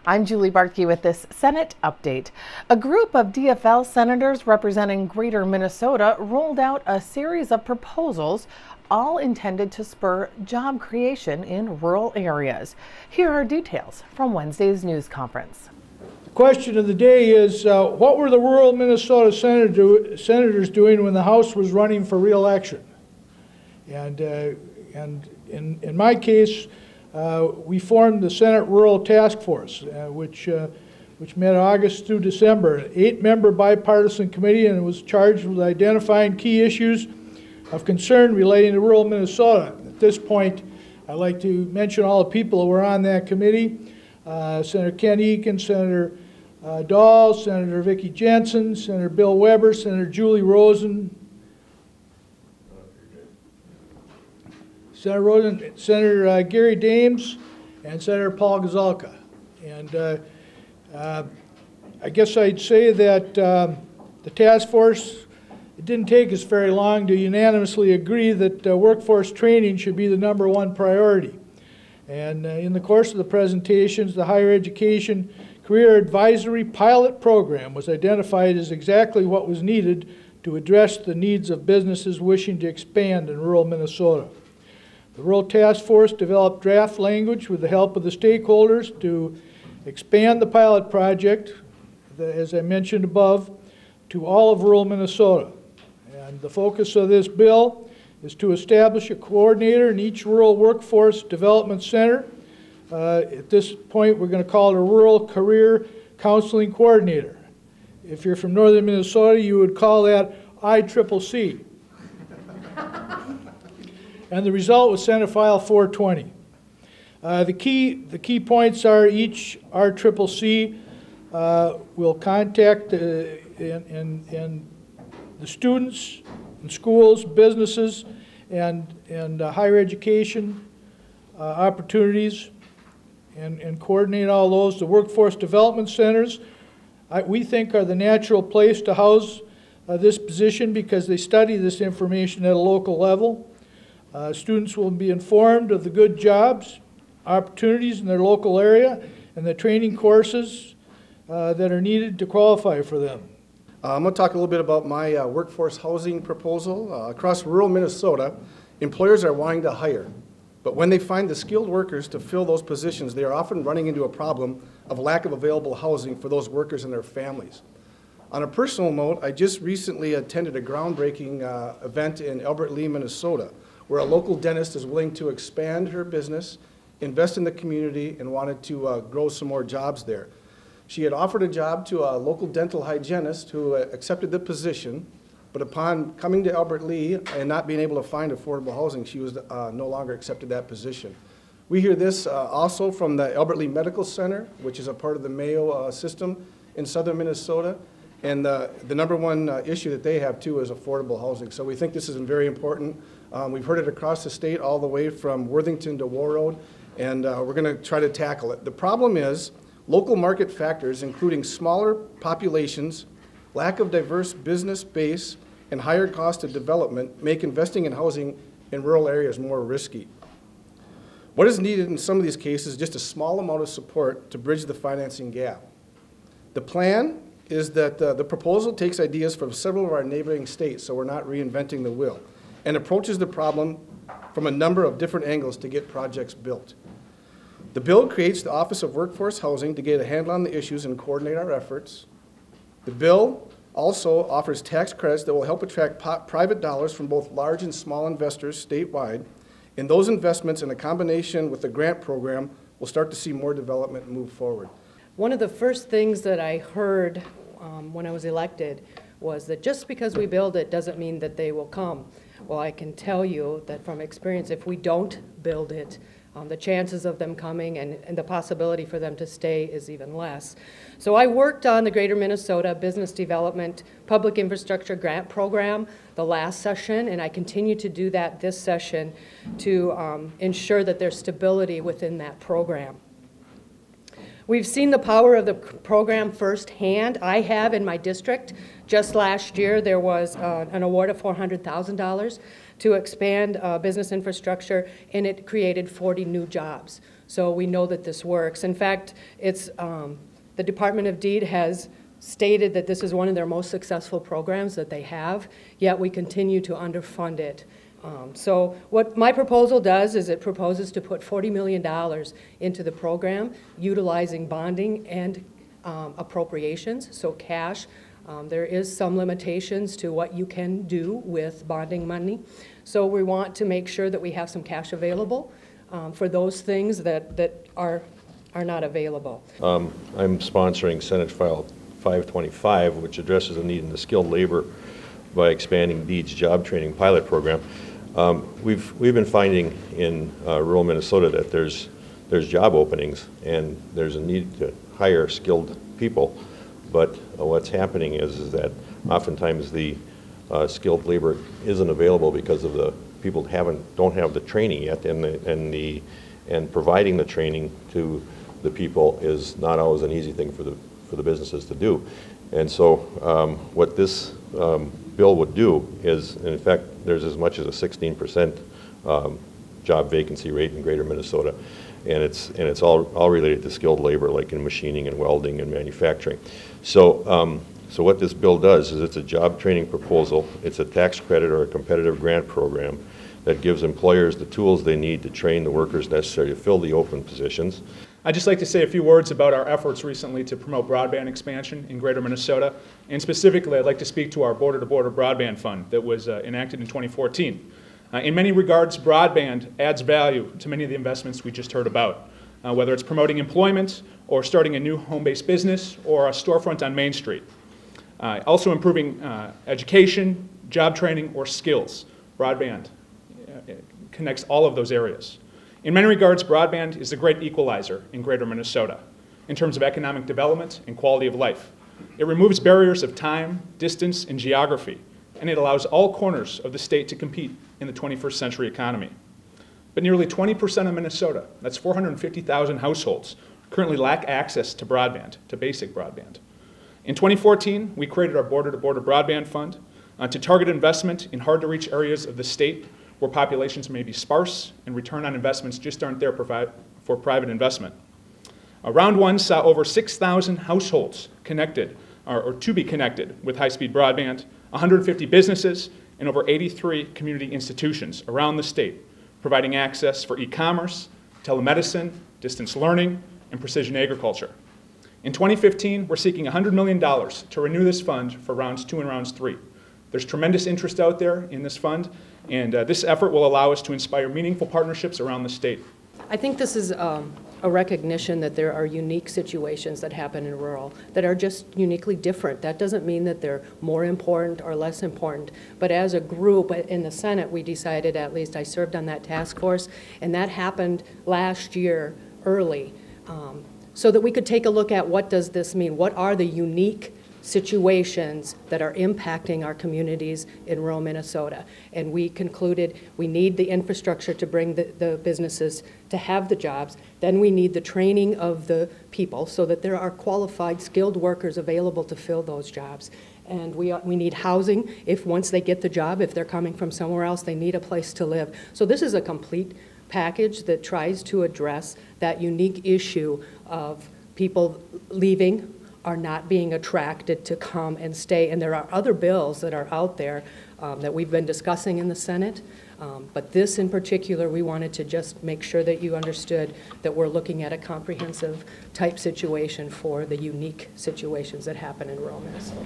I'm Julie Bartkey with this Senate update. A group of DFL senators representing Greater Minnesota rolled out a series of proposals, all intended to spur job creation in rural areas. Here are details from Wednesday's news conference. The question of the day is, what were the rural Minnesota senators doing when the House was running for re-election? And in my case, we formed the Senate Rural Task Force, which met August through December, an 8-member bipartisan committee, and it was charged with identifying key issues of concern relating to rural Minnesota. At this point, I'd like to mention all the people who were on that committee: Senator Ken Eakin, Senator Dahl, Senator Vicki Jensen, Senator Bill Weber, Senator Julie Rosen, Senator Gary Dames, and Senator Paul Gazalka. And I guess I'd say that the task force, it didn't take us very long to unanimously agree that workforce training should be the #1 priority. And in the course of the presentations, the Higher Education Career Advisory Pilot Program was identified as exactly what was needed to address the needs of businesses wishing to expand in rural Minnesota. The Rural Task Force developed draft language with the help of the stakeholders to expand the pilot project, as I mentioned above, to all of rural Minnesota. And the focus of this bill is to establish a coordinator in each rural workforce development center. At this point, we're going to call it a Rural Career Counseling Coordinator. If you're from northern Minnesota, you would call that ICCC. And the result was Senate File 420. The key points are each RCCC will contact and the students and schools, businesses, and higher education opportunities, and coordinate all those. The workforce development centers, we think, are the natural place to house this position because they study this information at a local level. Students will be informed of the good jobs, opportunities in their local area, and the training courses that are needed to qualify for them. I'm going to talk a little bit about my workforce housing proposal. Across rural Minnesota, employers are wanting to hire, but when they find the skilled workers to fill those positions, they are often running into a problem of lack of available housing for those workers and their families. On a personal note, I just recently attended a groundbreaking event in Albert Lea, Minnesota, where a local dentist is willing to expand her business, invest in the community, and wanted to grow some more jobs there. She had offered a job to a local dental hygienist who accepted the position, but upon coming to Albert Lea and not being able to find affordable housing, she was no longer accepted that position. We hear this also from the Albert Lea Medical Center, which is a part of the Mayo system in southern Minnesota. And the #1 issue that they have, too, is affordable housing. So we think this is very important. We've heard it across the state, all the way from Worthington to Warroad, and we're going to try to tackle it. The problem is local market factors, including smaller populations, lack of diverse business base, and higher cost of development, make investing in housing in rural areas more risky. What is needed in some of these cases is just a small amount of support to bridge the financing gap. The plan is that the proposal takes ideas from several of our neighboring states, so we're not reinventing the wheel, and approaches the problem from a number of different angles to get projects built. The bill creates the Office of Workforce Housing to get a handle on the issues and coordinate our efforts. The bill also offers tax credits that will help attract private dollars from both large and small investors statewide, and those investments in a combination with the grant program will start to see more development move forward. One of the first things that I heard when I was elected was that just because we build it doesn't mean that they will come. Well, I can tell you that from experience, if we don't build it, the chances of them coming and the possibility for them to stay is even less. So I worked on the Greater Minnesota Business Development Public Infrastructure Grant Program the last session, and I continue to do that this session to ensure that there's stability within that program. We've seen the power of the program firsthand. I have in my district. Just last year, there was an award of $400,000 to expand business infrastructure, and it created 40 new jobs. So we know that this works. In fact, it's, the Department of Deed has stated that this is one of their most successful programs that they have, yet we continue to underfund it. So what my proposal does is it proposes to put $40 million into the program, utilizing bonding and appropriations, so cash. There is some limitations to what you can do with bonding money. So we want to make sure that we have some cash available for those things that are not available. I'm sponsoring Senate File 525, which addresses the need in the skilled labor by expanding DEED's job training pilot program. We've been finding in rural Minnesota that there's job openings and there's a need to hire skilled people, but what's happening is that oftentimes the skilled labor isn't available because of the people don't have the training yet, and providing the training to the people is not always an easy thing for the businesses to do. And so what this bill would do is, in fact, there's as much as a 16% job vacancy rate in greater Minnesota, and it's all related to skilled labor, like in machining and welding and manufacturing. So so what this bill does is it's a job training proposal. It's a tax credit or a competitive grant program that gives employers the tools they need to train the workers necessary to fill the open positions. I'd just like to say a few words about our efforts recently to promote broadband expansion in greater Minnesota. And specifically, I'd like to speak to our border-to-border broadband fund that was enacted in 2014. In many regards, broadband adds value to many of the investments we just heard about, whether it's promoting employment or starting a new home-based business or a storefront on Main Street. Also improving education, job training, or skills. Broadband connects all of those areas. In many regards, broadband is a great equalizer in greater Minnesota in terms of economic development and quality of life. It removes barriers of time, distance, and geography, and it allows all corners of the state to compete in the 21st century economy. But nearly 20% of Minnesota, that's 450,000 households, currently lack access to broadband, to basic broadband. In 2014, we created our border-to-border broadband fund to target investment in hard-to-reach areas of the state where populations may be sparse and return on investments just aren't there for private investment. Round one saw over 6,000 households connected or to be connected with high-speed broadband, 150 businesses, and over 83 community institutions around the state, providing access for e-commerce, telemedicine, distance learning, and precision agriculture. In 2015, we're seeking $100 million to renew this fund for rounds 2 and rounds 3. There's tremendous interest out there in this fund, and this effort will allow us to inspire meaningful partnerships around the state. I think this is a recognition that there are unique situations that happen in rural that are just uniquely different. That doesn't mean that they're more important or less important, but as a group in the Senate, we decided, at least I served on that task force, and that happened last year early, so that we could take a look at what does this mean? What are the unique situations that are impacting our communities in rural Minnesota? And we concluded we need the infrastructure to bring the businesses to have the jobs. Then we need the training of the people so that there are qualified, skilled workers available to fill those jobs. And we need housing. If once they get the job, if they're coming from somewhere else, they need a place to live. So this is a complete package that tries to address that unique issue of people leaving are not being attracted to come and stay. And there are other bills that are out there that we've been discussing in the Senate. But this in particular, we wanted to just make sure that you understood that we're looking at a comprehensive type situation for the unique situations that happen in rural Minnesota.